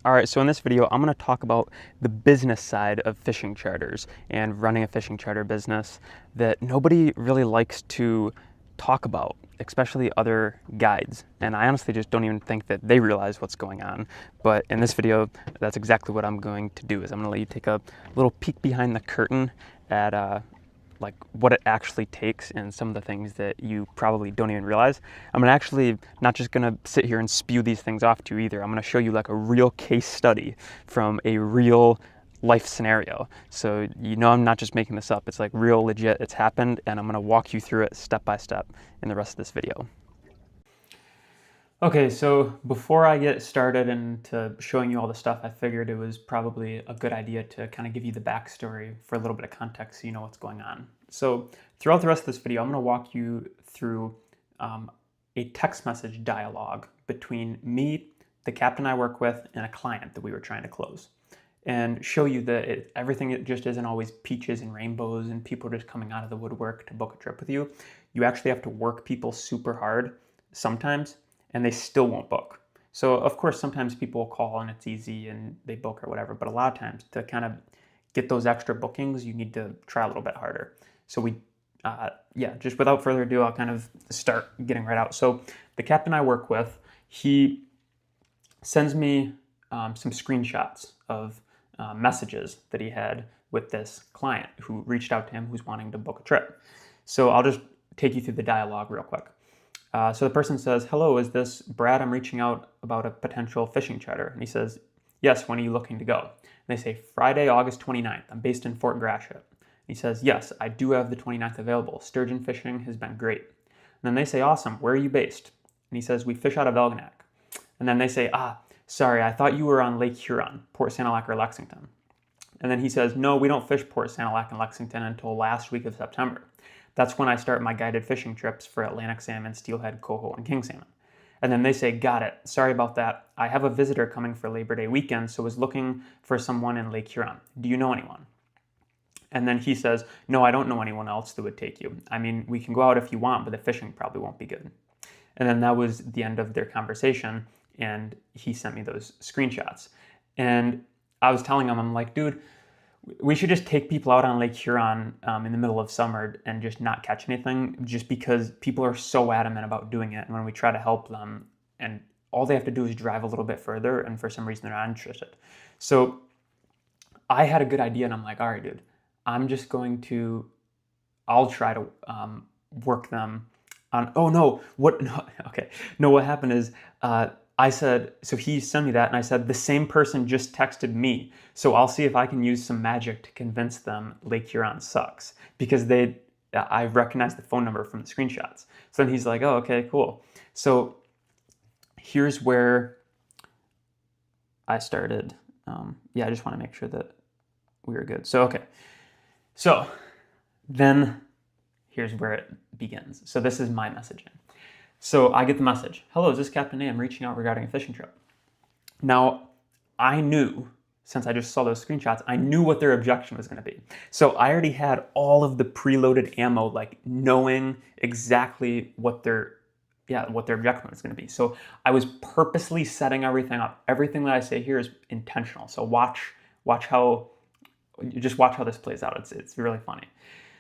All right, so in this video, I'm going to talk about the business side of fishing charters and running a fishing charter business that nobody really likes to talk about, especially other guides. And I honestly just don't even think that they realize what's going on. But in this video, that's exactly what I'm going to do. Is I'm going to let you take a little peek behind the curtain at like what it actually takes and some of the things that you probably don't even realize. I'm actually not just gonna sit here and spew these things off to you either. I'm gonna show you like a real case study from a real life scenario. So you know I'm not just making this up. It's like real legit, it's happened, and I'm gonna walk you through it step by step in the rest of this video. Okay, so before I get started into showing you all the stuff, I figured it was probably a good idea to kind of give you the backstory for a little bit of context so you know what's going on. So throughout the rest of this video, I'm going to walk you through a text message dialogue between me, the captain I work with, and a client that we were trying to close, and show you that everything just isn't always peaches and rainbows and people just coming out of the woodwork to book a trip with you. You actually have to work people super hard sometimes, and they still won't book. So of course, sometimes people will call and it's easy and they book or whatever, but a lot of times to kind of get those extra bookings, you need to try a little bit harder. So yeah, just without further ado, I'll kind of start getting right out. So the captain I work with, he sends me some screenshots of messages that he had with this client who reached out to him who's wanting to book a trip. So I'll just take you through the dialogue real quick. So the person says, "Hello, is this Brad? I'm reaching out about a potential fishing charter." And he says, "Yes, when are you looking to go?" And they say, "Friday, August 29th. I'm based in Fort Gratiot." And he says, "Yes, I do have the 29th available. Sturgeon fishing has been great." And then they say, "Awesome, where are you based?" And he says, "We fish out of Elginak." And then they say, "Sorry, I thought you were on Lake Huron, Port Sanilac or Lexington." And then he says, "No, we don't fish Port Sanilac and Lexington until last week of September. That's when I start my guided fishing trips for Atlantic salmon, steelhead, coho, and king salmon." And then they say, "Got it. Sorry about that. I have a visitor coming for Labor Day weekend, so was looking for someone in Lake Huron. Do you know anyone?" And then he says, "No, I don't know anyone else that would take you. I mean, we can go out if you want, but the fishing probably won't be good." And then that was the end of their conversation, and he sent me those screenshots. And I was telling him, I'm like, "Dude, we should just take people out on Lake Huron in the middle of summer and just not catch anything, just because people are so adamant about doing it. And when we try to help them, and all they have to do is drive a little bit further, and for some reason they're not interested." So I had a good idea, and I'm like, "All right, dude, I'll try to work them on." Oh no, what? No, okay, no. What happened is I said, so he sent me that, and I said, "The same person just texted me, so I'll see if I can use some magic to convince them Lake Huron sucks," because I recognized the phone number from the screenshots. So then he's like, "Oh, okay, cool." So here's where I started. Yeah, I just want to make sure that we were good. So, okay. So then here's where it begins. So this is my messaging. So I get the message, "Hello, is this Captain A? I'm reaching out regarding a fishing trip." Now, I knew, since I just saw those screenshots, I knew what their objection was going to be. So I already had all of the preloaded ammo, like knowing exactly what their objection was going to be. So I was purposely setting everything up. Everything that I say here is intentional. So watch how this plays out. It's really funny.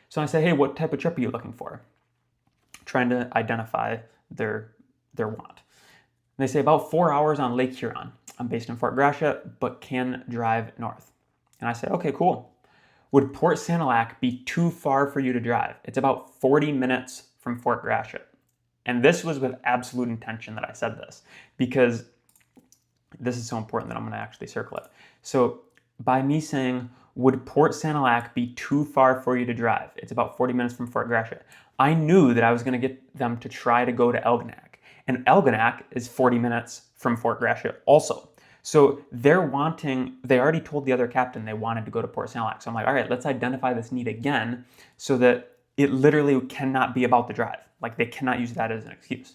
So I say, "Hey, what type of trip are you looking for?" Trying to identify their want. And they say, "About 4 hours on Lake Huron. I'm based in Fort Gratiot, but can drive north." And I say, "Okay, cool. Would Port Sanilac be too far for you to drive? It's about 40 minutes from Fort Gratiot." And this was with absolute intention that I said this, because this is so important that I'm going to actually circle it. So by me saying, "Would Port Sanilac be too far for you to drive? It's about 40 minutes from Fort Gratiot," I knew that I was going to get them to try to go to Elginak. And Elginak is 40 minutes from Fort Gratiot also. So they already told the other captain they wanted to go to Port Sanilac. So I'm like, all right, let's identify this need again so that it literally cannot be about the drive. Like, they cannot use that as an excuse.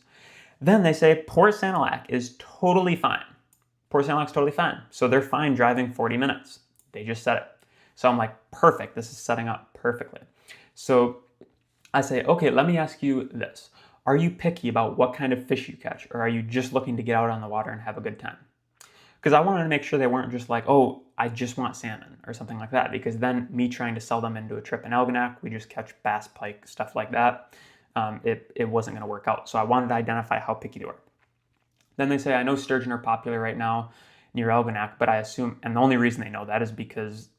Then they say Port Sanilac is totally fine. Port Sanilac's totally fine. So they're fine driving 40 minutes. They just said it. So I'm like, perfect, this is setting up perfectly. So I say, "Okay, let me ask you this. Are you picky about what kind of fish you catch, or are you just looking to get out on the water and have a good time?" Because I wanted to make sure they weren't just like, oh, I just want salmon or something like that. Because then me trying to sell them into a trip in Elginak, we just catch bass, pike, stuff like that. It wasn't going to work out. So I wanted to identify how picky they were. Then they say, I know sturgeon are popular right now near Elginak, but I assume, and the only reason they know that is because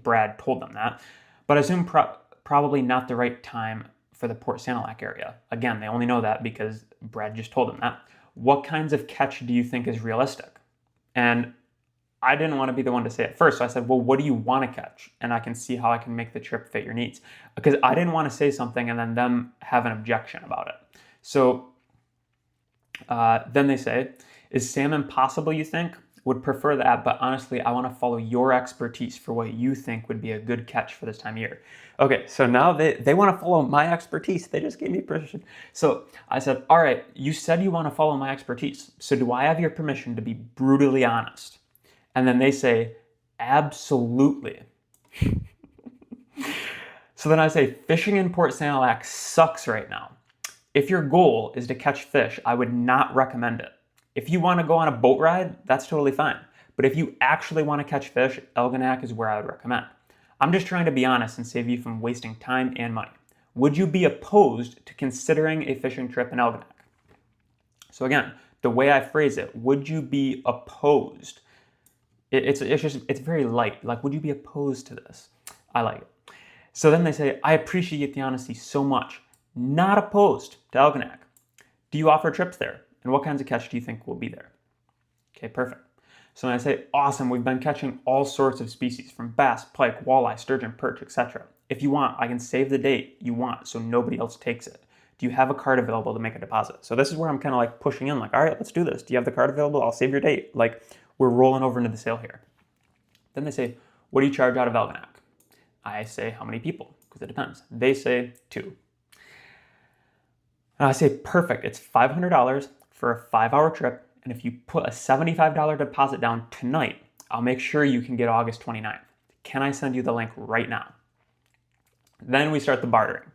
Brad told them that, but I assume probably not the right time for the Port Sanilac area. Again, they only know that because Brad just told them that. What kinds of catch do you think is realistic? And I didn't want to be the one to say it first, so I said, well, what do you want to catch? And I can see how I can make the trip fit your needs. Because I didn't want to say something and then them have an objection about it. So then they say, is salmon possible, you think? Would prefer that, but honestly, I want to follow your expertise for what you think would be a good catch for this time of year. Okay, so now they want to follow my expertise. They just gave me permission. So I said, all right, you said you want to follow my expertise. So do I have your permission to be brutally honest? And then they say, absolutely. So then I say, fishing in Port Sanilac sucks right now. If your goal is to catch fish, I would not recommend it. If you want to go on a boat ride, that's totally fine. But if you actually want to catch fish, Elginak is where I would recommend. I'm just trying to be honest and save you from wasting time and money. Would you be opposed to considering a fishing trip in Elginak? So again, the way I phrase it, would you be opposed? It's very light. Like, would you be opposed to this? I like it. So then they say, I appreciate the honesty so much. Not opposed to Elginak. Do you offer trips there? And what kinds of catch do you think will be there? Okay, perfect. So when I say, awesome, we've been catching all sorts of species, from bass, pike, walleye, sturgeon, perch, etc. If you want, I can save the date you want so nobody else takes it. Do you have a card available to make a deposit? So this is where I'm kind of like pushing in, like, all right, let's do this. Do you have the card available? I'll save your date. Like, we're rolling over into the sale here. Then they say, what do you charge out of Elginak? I say, how many people? Because it depends. They say 2. And I say, perfect. It's $500 for a 5-hour trip. And if you put a $75 deposit down tonight, I'll make sure you can get August 29th. Can I send you the link right now? Then we start the bartering.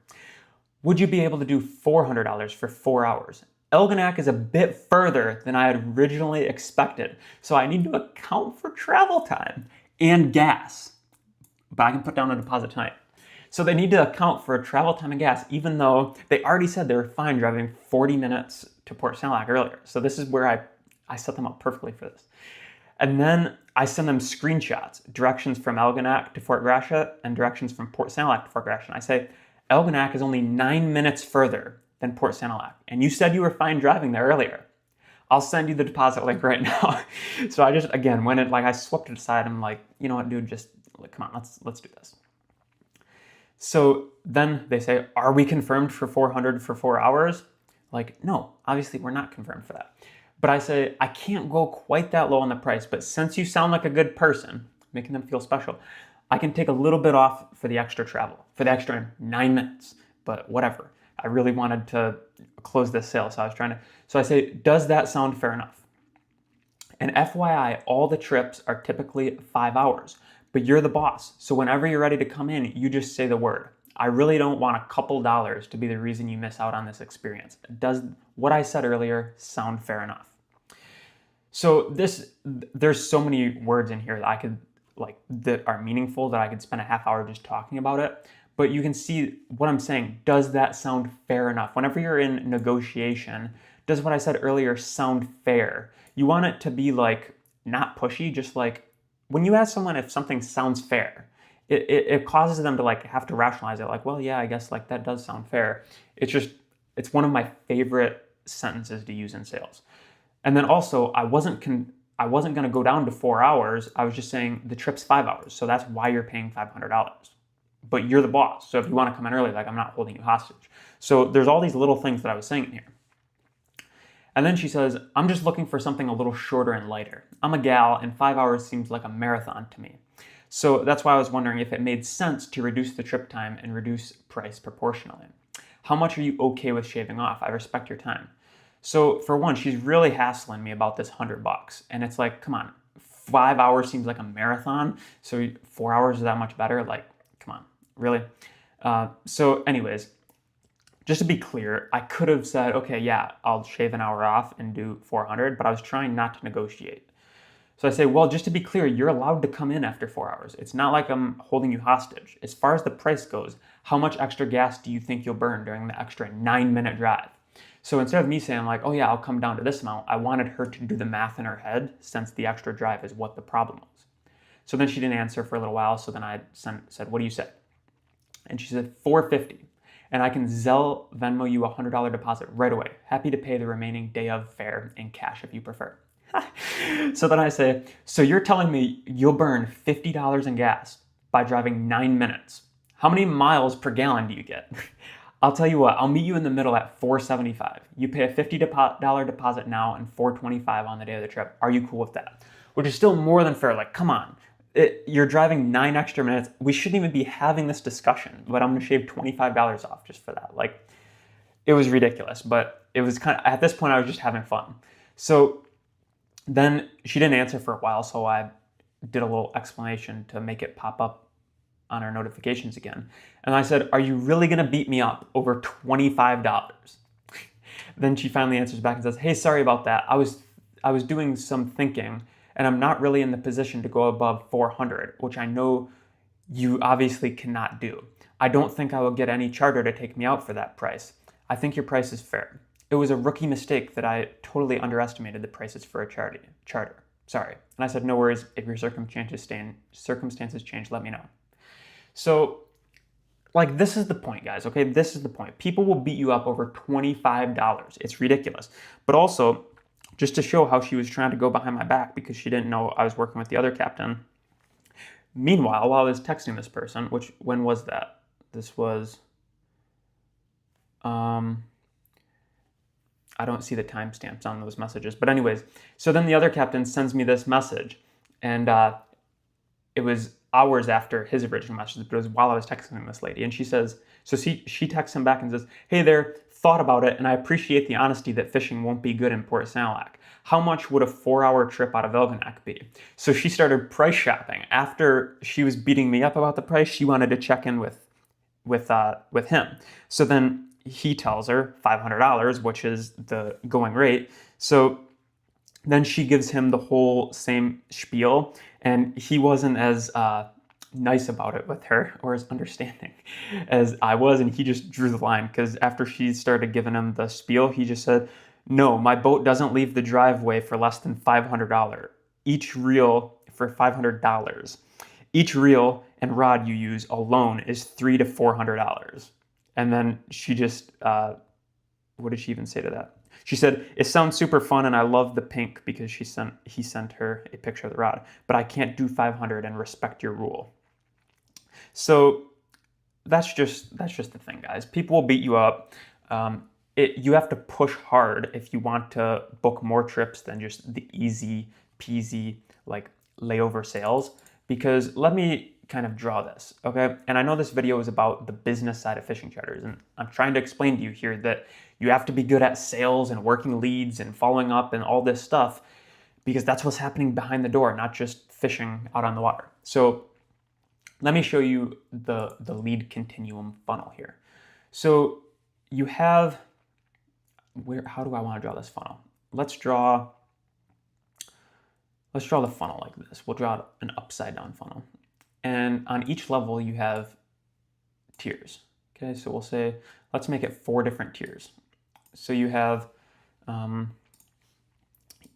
Would you be able to do $400 for 4 hours? Elginak is a bit further than I had originally expected, so I need to account for travel time and gas. But I can put down a deposit tonight. So they need to account for travel time and gas, even though they already said they were fine driving 40 minutes to Port Sanilac earlier. So this is where I set them up perfectly for this. And then I send them screenshots, directions from Elginak to Fort Gratiot and directions from Port Sanilac to Fort Gratiot. And I say, Elginak is only 9 minutes further than Port Sanilac. And you said you were fine driving there earlier. I'll send you the deposit link right now. So I just, again, when I swept it aside, I'm like, you know what, dude, just like, come on, let's do this. So then they say, are we confirmed for $400 for 4 hours? Like, no, obviously we're not confirmed for that. But I say, I can't go quite that low on the price, but since you sound like a good person, making them feel special, I can take a little bit off for the extra travel, for the extra 9 minutes, but whatever. I really wanted to close this sale, so I say, does that sound fair enough? And FYI, all the trips are typically 5 hours, but you're the boss. So whenever you're ready to come in, you just say the word. I really don't want a couple dollars to be the reason you miss out on this experience. Does what I said earlier sound fair enough? So there's so many words in here that I could, that are meaningful, that I could spend a half hour just talking about it. But you can see what I'm saying. Does that sound fair enough? Whenever you're in negotiation, does what I said earlier sound fair? You want it to be like, not pushy, just like, when you ask someone if something sounds fair, it causes them to have to rationalize it. Like, well, yeah, I guess that does sound fair. It's one of my favorite sentences to use in sales. And then also, I wasn't going to go down to 4 hours. I was just saying the trip's 5 hours. So that's why you're paying $500. But you're the boss. So if you want to come in early, I'm not holding you hostage. So there's all these little things that I was saying in here. And then she says, I'm just looking for something a little shorter and lighter. I'm a gal, and 5 hours seems like a marathon to me. So that's why I was wondering if it made sense to reduce the trip time and reduce price proportionally. How much are you okay with shaving off? I respect your time. So for one, she's really hassling me about this $100. And it's like, come on, 5 hours seems like a marathon. So 4 hours is that much better? Come on, really? So anyways, just to be clear, I could have said, okay, yeah, I'll shave an hour off and do $400, but I was trying not to negotiate. So I say, well, just to be clear, you're allowed to come in after 4 hours. It's not like I'm holding you hostage. As far as the price goes, how much extra gas do you think you'll burn during the extra 9-minute drive? So instead of me saying like, oh yeah, I'll come down to this amount, I wanted her to do the math in her head since the extra drive is what the problem was. So then she didn't answer for a little while. So then I said, what do you say? And she said, $4.50. And I can Venmo you a $100 deposit right away. Happy to pay the remaining day of fare in cash if you prefer. So then I say, so you're telling me you'll burn $50 in gas by driving 9 minutes. How many miles per gallon do you get? I'll tell you what, I'll meet you in the middle at $4.75. You pay a $50 deposit now and $4.25 on the day of the trip. Are you cool with that? Which is still more than fair. Like, come on. You're driving 9 extra minutes. We shouldn't even be having this discussion, but I'm going to shave $25 off just for that. Like, it was ridiculous, but it was kind of, at this point, I was just having fun. So then she didn't answer for a while, so I did a little explanation to make it pop up on our notifications again. And I said, are you really going to beat me up over $25? Then she finally answers back and says, hey, sorry about that. I was doing some thinking, and I'm not really in the position to go above 400, which I know you obviously cannot do. I don't think I will get any charter to take me out for that price. I think your price is fair. It was a rookie mistake that I totally underestimated the prices for a charter. Sorry. And I said, no worries. If your circumstances change, let me know. So, like, this is the point, guys, okay? This is the point. People will beat you up over $25. It's ridiculous. But also, just to show how she was trying to go behind my back because she didn't know I was working with the other captain. Meanwhile, while I was texting this person, which, when was that? This was, I don't see the timestamps on those messages. But anyways, so then the other captain sends me this message. And it was hours after his original message, but it was while I was texting this lady. And she says, so she texts him back and says, hey there, thought about it, and I appreciate the honesty that fishing won't be good in Port Sanilac. How much would a 4-hour trip out of Elginak be? So she started price shopping. After she was beating me up about the price, she wanted to check in with him. So then he tells her $500, which is the going rate. So then she gives him the whole same spiel, and he wasn't as nice about it with her or as understanding as I was, and he just drew the line because after she started giving him the spiel, he just said, no, my boat doesn't leave the driveway for less than $500. Each reel for $500. Each reel and rod you use alone is $300 to $400. And then she just, what did she even say to that? She said, it sounds super fun and I love the pink because he sent her a picture of the rod, but I can't do 500 and respect your rule. So that's just the thing, guys. People will beat you up. You have to push hard if you want to book more trips than just the easy peasy like layover sales, because let me kind of draw this, okay? And I know this video is about the business side of fishing charters, and I'm trying to explain to you here that you have to be good at sales and working leads and following up and all this stuff, because that's what's happening behind the door, not just fishing out on the water. So let me show you the lead continuum funnel here. So you have, how do I want to draw this funnel? Let's draw the funnel like this. We'll draw an upside down funnel. And on each level you have tiers. Okay, so we'll say, let's make it 4 different tiers. So you have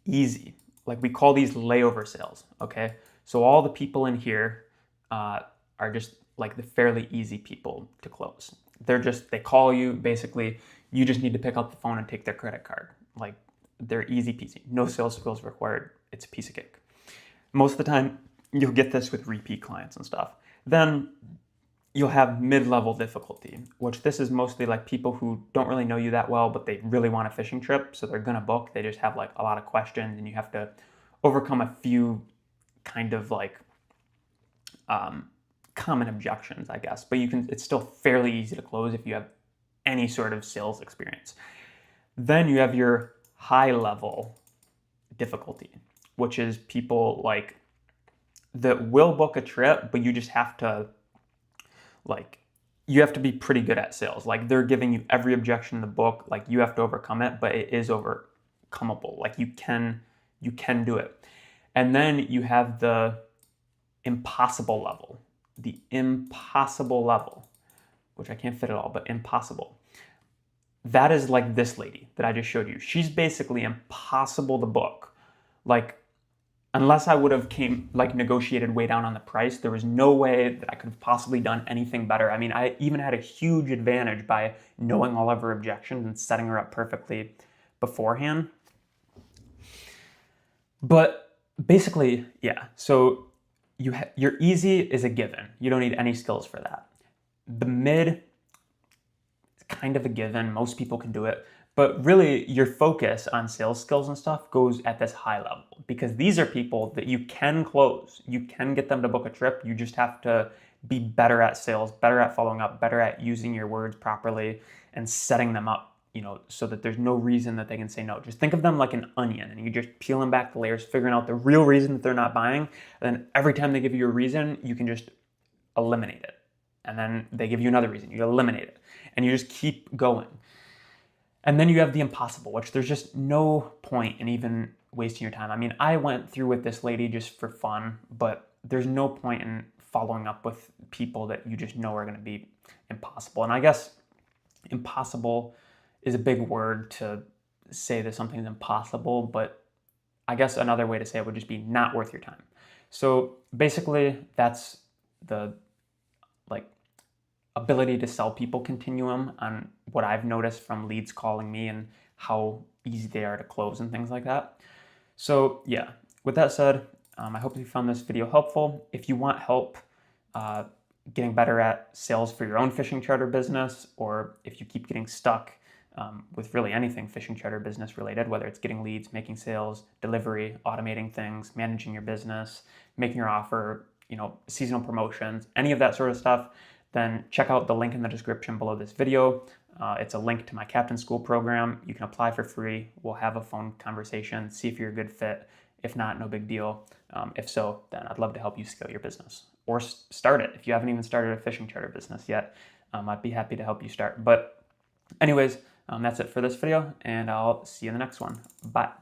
easy, like we call these layover sales, okay? So all the people in here are just like the fairly easy people to close. They call you, basically, you just need to pick up the phone and take their credit card. Like, they're easy peasy, no sales skills required, it's a piece of cake. Most of the time, you'll get this with repeat clients and stuff. Then you'll have mid-level difficulty, which this is mostly like people who don't really know you that well, but they really want a fishing trip, so they're gonna book. They just have like a lot of questions, and you have to overcome a few kind of like common objections, I guess. But it's still fairly easy to close if you have any sort of sales experience. Then you have your high-level difficulty, which is people like that will book a trip, but you just have to you have to be pretty good at sales. Like, they're giving you every objection in the book, like you have to overcome it, but it is overcomable. Like, you can do it. And then you have the impossible level, which I can't fit at all, but impossible. That is like this lady that I just showed you. She's basically impossible to book. Like, unless I would have negotiated way down on the price, there was no way that I could have possibly done anything better. I mean, I even had a huge advantage by knowing all of her objections and setting her up perfectly beforehand. But basically, yeah, so your easy is a given. You don't need any skills for that. The mid is kind of a given. Most people can do it. But really, your focus on sales skills and stuff goes at this high level, because these are people that you can close. You can get them to book a trip. You just have to be better at sales, better at following up, better at using your words properly and setting them up, so that there's no reason that they can say no. Just think of them like an onion, and you're just peeling back the layers, figuring out the real reason that they're not buying. And then every time they give you a reason, you can just eliminate it. And then they give you another reason, you eliminate it. And you just keep going. And then you have the impossible, which there's just no point in even wasting your time. I mean, I went through with this lady just for fun, but there's no point in following up with people that you just know are going to be impossible. And I guess impossible is a big word to say that something's impossible, but I guess another way to say it would just be not worth your time. So basically, that's the ability to sell people continuum on what I've noticed from leads calling me and how easy they are to close and things like that. So yeah, with that said, I hope you found this video helpful. If you want help getting better at sales for your own fishing charter business, or if you keep getting stuck with really anything fishing charter business related, whether it's getting leads, making sales, delivery, automating things, managing your business, making your offer, seasonal promotions, any of that sort of stuff, then check out the link in the description below this video. It's a link to my Captain Skool program. You can apply for free. We'll have a phone conversation, see if you're a good fit. If not, no big deal. If so, then I'd love to help you scale your business or start it. If you haven't even started a fishing charter business yet, I'd be happy to help you start. But anyways, that's it for this video, and I'll see you in the next one. Bye.